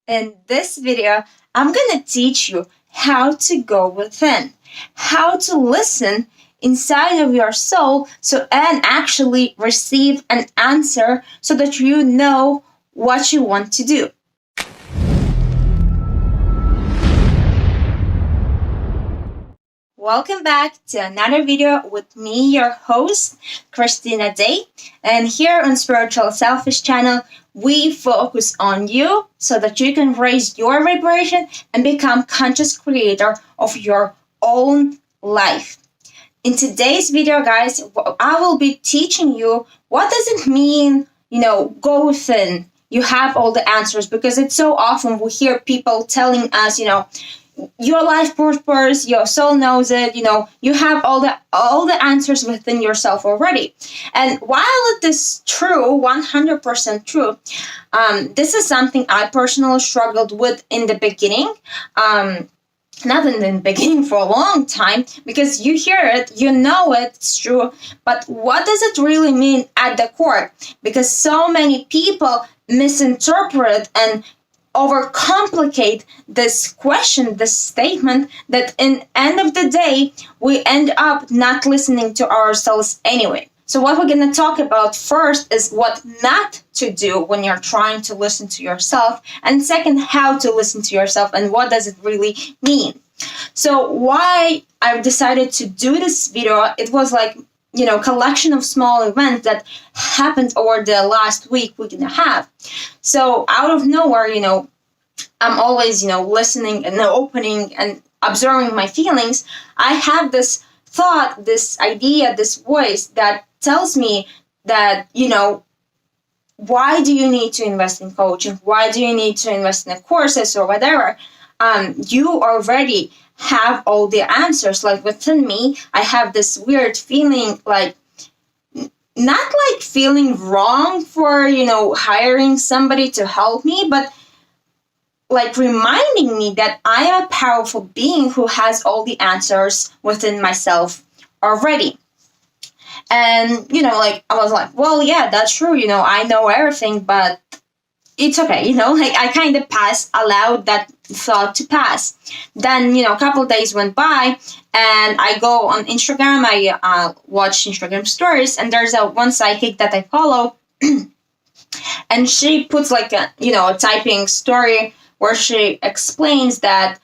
In this video, I'm gonna teach you how to go within, how to listen inside of your soul and actually receive an answer so that you know what you want to do. Welcome back to another video with me, your host, Kristina Day. And here on Spiritual Selfish channel, we focus on you so that you can raise your vibration and become conscious creator of your own life. In today's video, guys, I will be teaching you what does it mean, go within. You have all the answers, because it's so often we hear people telling us, your life purpose, your soul knows it, you have all the answers within yourself already. And while it is true, 100% true, this is something I personally struggled with in the beginning. Not in the beginning, for a long time, because you hear it, you know it's true, but what does it really mean at the core? Because so many people misinterpret and overcomplicate this question, this statement, that in end of the day, we end up not listening to ourselves anyway. So what we're going to talk about first is what not to do when you're trying to listen to yourself, and second, how to listen to yourself and what does it really mean. So why I decided to do this video, it was like, collection of small events that happened over the last week and a half. So out of nowhere, I'm always, listening and opening and observing my feelings. I have this thought, this idea, this voice that tells me that, why do you need to invest in coaching? Why do you need to invest in courses or whatever? You already have all the answers. Like within me, I have this weird feeling, like not like feeling wrong for, hiring somebody to help me, but like reminding me that I am a powerful being who has all the answers within myself already. And, I was like, well, yeah, that's true. I know everything, but it's okay. I kind of allowed that thought to pass. Then, a couple of days went by and I go on Instagram. I watch Instagram stories, and there's one psychic that I follow and she puts like a typing story where she explains that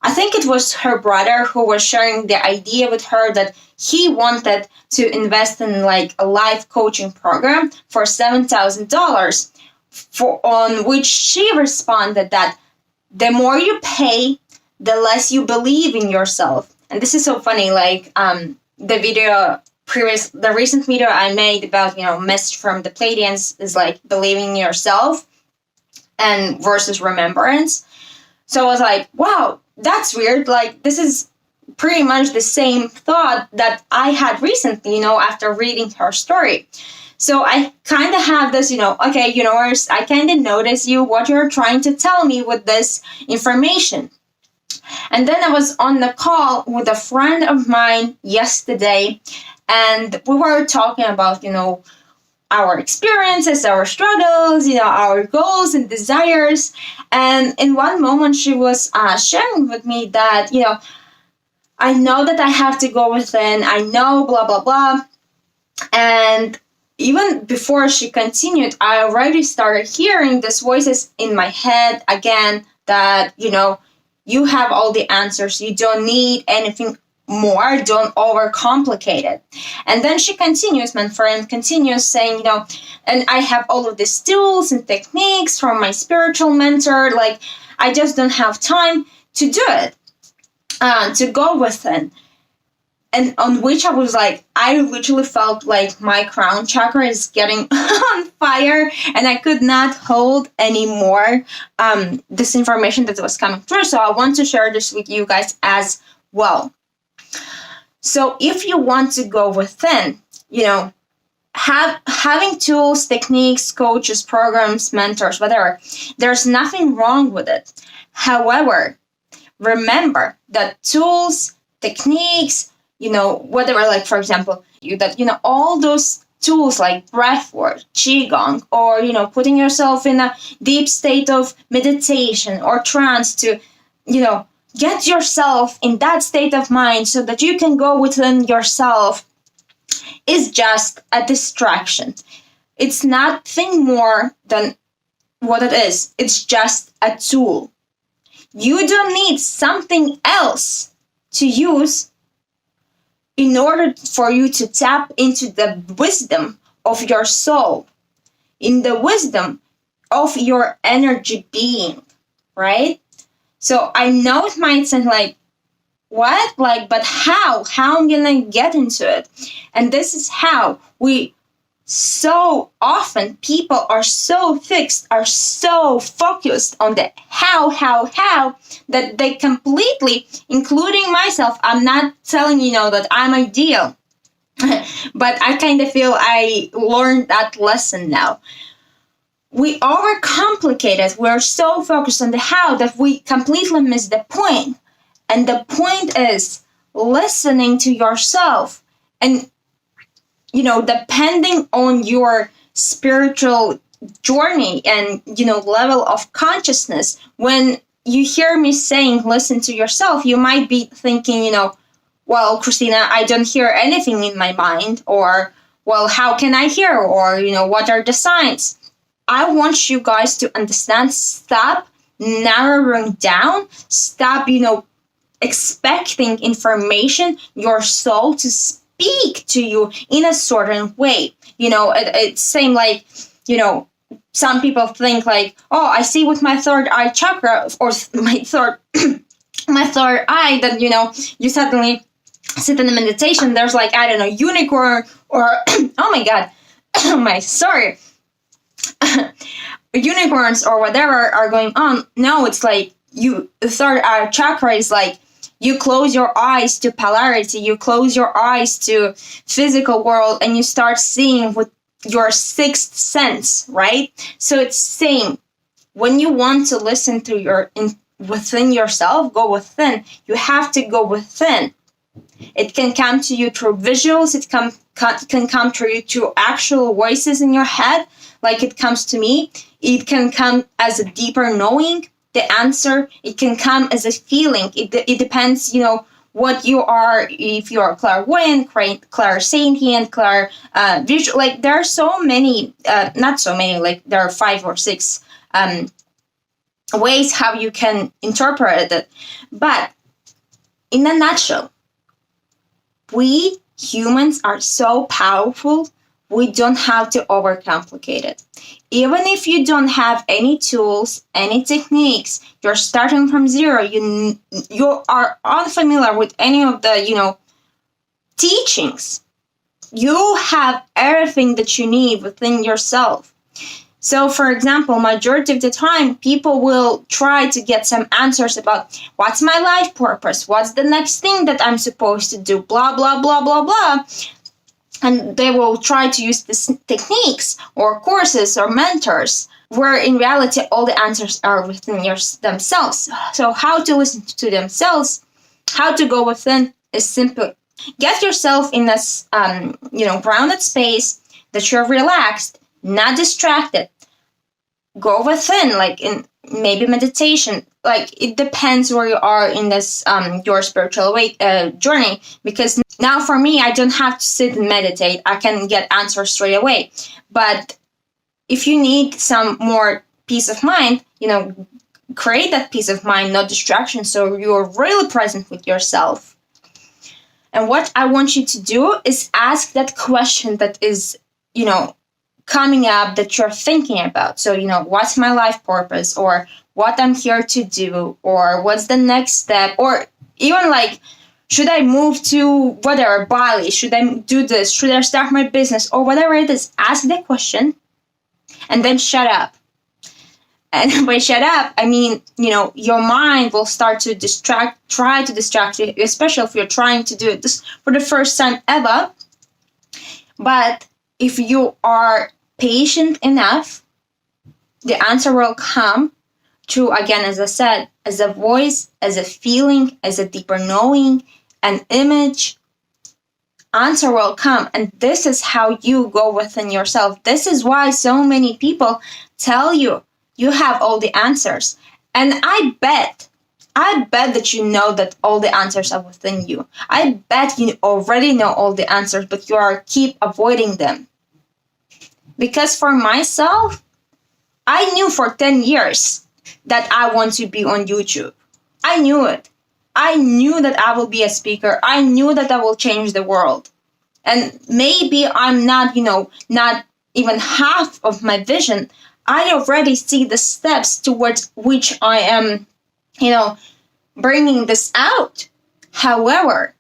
I think it was her brother who was sharing the idea with her that he wanted to invest in like a life coaching program for $7,000, on which she responded that the more you pay, the less you believe in yourself. And this is so funny, like the recent video I made about, message from the Pleiadians is like believing in yourself and versus remembrance. So I was like, wow, that's weird. Like, this is pretty much the same thought that I had recently, after reading her story. So I kind of have this, okay, universe, I kind of notice you, what you're trying to tell me with this information. And then I was on the call with a friend of mine yesterday, and we were talking about, our experiences, our struggles, our goals and desires. And in one moment, she was sharing with me that, I know that I have to go within, I know, blah, blah, blah. And even before she continued, I already started hearing these voices in my head again that, you have all the answers. You don't need anything more. Don't overcomplicate it. And then she continues, my friend continues saying, and I have all of these tools and techniques from my spiritual mentor. Like, I just don't have time to do it, to go within. And on which I was like, I literally felt like my crown chakra is getting on fire, and I could not hold anymore this information that was coming through. So I want to share this with you guys as well. So if you want to go within, having tools, techniques, coaches, programs, mentors, whatever, there's nothing wrong with it. However, remember that tools, techniques, whatever, like, for example, all those tools like breathwork, qigong, or putting yourself in a deep state of meditation or trance to get yourself in that state of mind so that you can go within yourself, is just a distraction. It's nothing more than what it is. It's just a tool. You don't need something else to use in order for you to tap into the wisdom of your soul, in the wisdom of your energy being, right? So I know it might sound like, what? But how? How am I gonna get into it? And this is how we so often, people are so fixed, are so focused on the how, that they completely, including myself, I'm not telling that I'm ideal, but I kind of feel I learned that lesson now. We overcomplicate it. We're so focused on the how that we completely miss the point. And the point is listening to yourself and depending on your spiritual journey and, level of consciousness. When you hear me saying, listen to yourself, you might be thinking, well, Kristina, I don't hear anything in my mind, or, well, how can I hear? Or, what are the signs? I want you guys to understand, stop narrowing down, stop, expecting information, your soul to speak to you in a certain way. It's same like, some people think like, oh, I see with my third eye chakra or my third eye that, you suddenly sit in a meditation, there's like, I don't know, unicorn or, oh my God, sorry, unicorns or whatever are going on. No, it's like the third eye chakra is like, you close your eyes to polarity, you close your eyes to physical world, and you start seeing with your sixth sense, right? So it's same. When you want to listen to within yourself, go within. You have to go within. It can come to you through visuals. It can come to you through actual voices in your head, like it comes to me. It can come as a deeper knowing. The answer, it can come as a feeling. It depends, what you are, if you are clairvoyant, clairsentient, visual. Like there are so many, not so many, like there are 5 or 6 ways how you can interpret it. But in a nutshell, we humans are so powerful, we don't have to overcomplicate it. Even if you don't have any tools, any techniques, you're starting from zero, you are unfamiliar with any of the, teachings, you have everything that you need within yourself. So, for example, majority of the time, people will try to get some answers about what's my life purpose, what's the next thing that I'm supposed to do, blah, blah, blah, blah, blah. And they will try to use these techniques or courses or mentors, where in reality, all the answers are within themselves. So how to listen to themselves, how to go within is simple. Get yourself in this, grounded space that you're relaxed, not distracted. Go within, like in maybe meditation. Like it depends where you are in this your spiritual journey. Because now for me, I don't have to sit and meditate. I can get answers straight away. But if you need some more peace of mind, create that peace of mind, no distraction. So you're really present with yourself. And what I want you to do is ask that question that is, coming up that you're thinking about. So, what's my life purpose, or what I'm here to do, or what's the next step, or even like, should I move to whatever, Bali? Should I do this? Should I start my business, or whatever it is? Ask the question and then shut up. And by shut up, I mean, your mind will start to try to distract you, especially if you're trying to do this for the first time ever. But if you are patient enough, the answer will come through, again, as I said, as a voice, as a feeling, as a deeper knowing, an image, answer will come. And this is how you go within yourself. This is why so many people tell you you have all the answers. And I bet that you know that all the answers are within you. I bet you already know all the answers, but you are keep avoiding them. Because for myself, I knew for 10 years that I want to be on YouTube. I knew it. I knew that I will be a speaker. I knew that I will change the world. And maybe I'm not, not even half of my vision. I already see the steps towards which I am, bringing this out. However,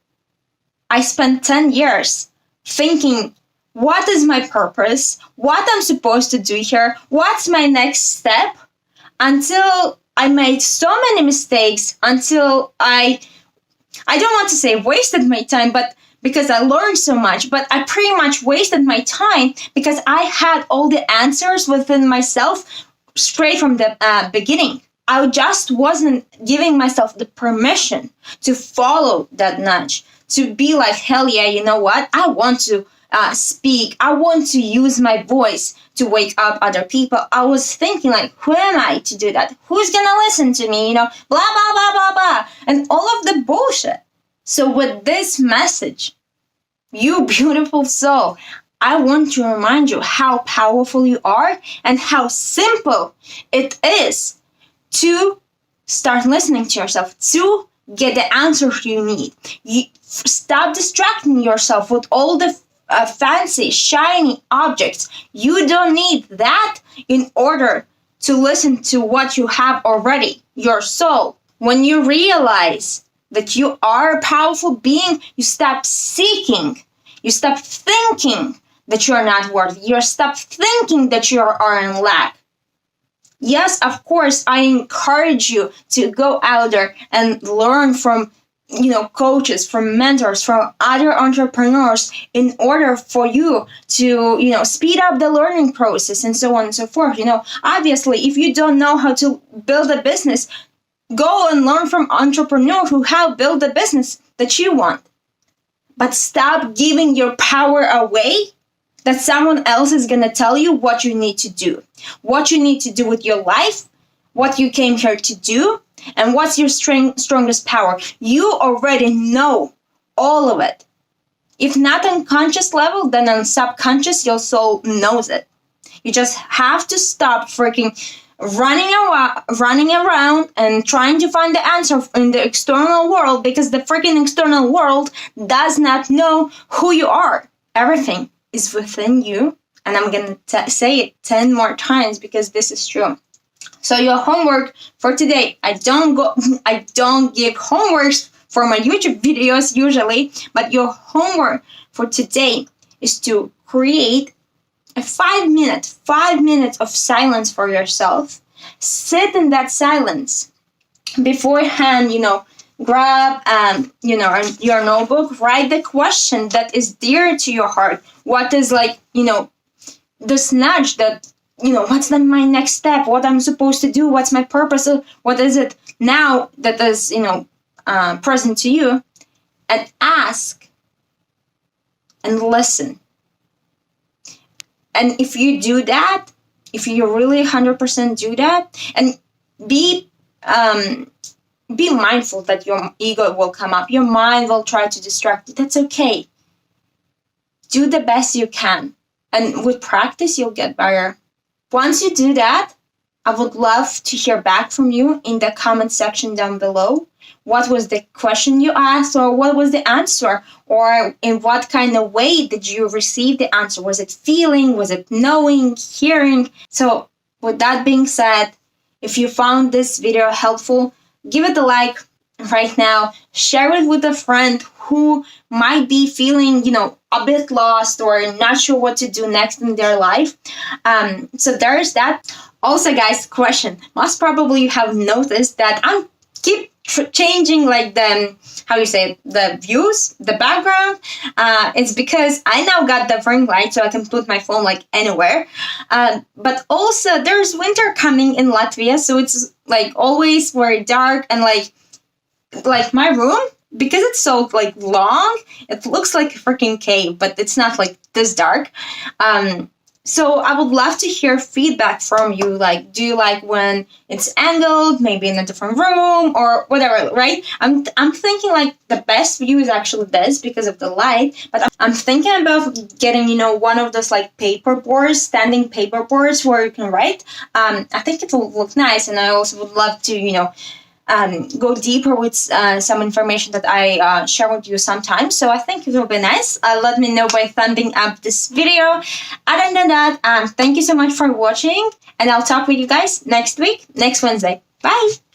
I spent 10 years thinking, what is my purpose? What I'm supposed to do here? What's my next step? Until I made so many mistakes, until I don't want to say wasted my time, but because I learned so much, but I pretty much wasted my time because I had all the answers within myself straight from the beginning. I just wasn't giving myself the permission to follow that nudge, to be like, hell yeah, you know what? I want to speak. I want to use my voice to wake up other people. I was thinking like, who am I to do that? Who's going to listen to me? Blah, blah, blah, blah, blah. And all of the bullshit. So with this message, you beautiful soul, I want to remind you how powerful you are and how simple it is to start listening to yourself, to get the answers you need. Stop distracting yourself with all the fancy, shiny objects. You don't need that in order to listen to what you have already, your soul. When you realize that you are a powerful being, you stop seeking. You stop thinking that you're not worthy. You stop thinking that you are in lack. Yes, of course, I encourage you to go out there and learn from coaches, from mentors, from other entrepreneurs in order for you to, speed up the learning process and so on and so forth. Obviously, if you don't know how to build a business, go and learn from entrepreneurs who have built the business that you want. But stop giving your power away that someone else is going to tell you what you need to do. What you need to do with your life, what you came here to do, and what's your strongest power. You already know all of it. If not on conscious level, then on subconscious, your soul knows it. You just have to stop freaking running around and trying to find the answer in the external world, because the freaking external world does not know who you are. Everything is within you, and I'm going to say it 10 more times because this is true. So your homework for today, I don't give homeworks for my YouTube videos usually, but your homework for today is to create a 5 minutes of silence for yourself. Sit in that silence. Beforehand, grab your notebook, write the question that is dear to your heart. What is this nudge that, what's my next step? What I'm supposed to do? What's my purpose? What is it now that is, present to you? And ask and listen. And if you do that, if you really 100% do that, and be mindful that your ego will come up. Your mind will try to distract you. That's okay. Do the best you can. And with practice, you'll get better. Once you do that, I would love to hear back from you in the comment section down below. What was the question you asked, or what was the answer, or in what kind of way did you receive the answer? Was it feeling? Was it knowing, hearing? So with that being said, if you found this video helpful, give it a like right now. Share it with a friend who might be feeling, a bit lost or not sure what to do next in their life. So there's that. Also, guys, question. Most probably you have noticed that I'm keep changing the views, the background. It's because I now got the ring light so I can put my phone anywhere. But also there's winter coming in Latvia, so it's always very dark, and like my room because it's so like long, it looks like a freaking cave, but it's not like this dark. So I would love to hear feedback from you. Like, do you like when it's angled, maybe in a different room or whatever, right? I'm thinking like the best view is actually this because of the light, but I'm thinking about getting, one of those like paper boards, standing paper boards where you can write. I think it will look nice, and I also would love to, go deeper with some information that I share with you sometimes. So I think it will be nice. Let me know by thumbing up this video. Other than that, thank you so much for watching, and I'll talk with you guys next week, next Wednesday. Bye!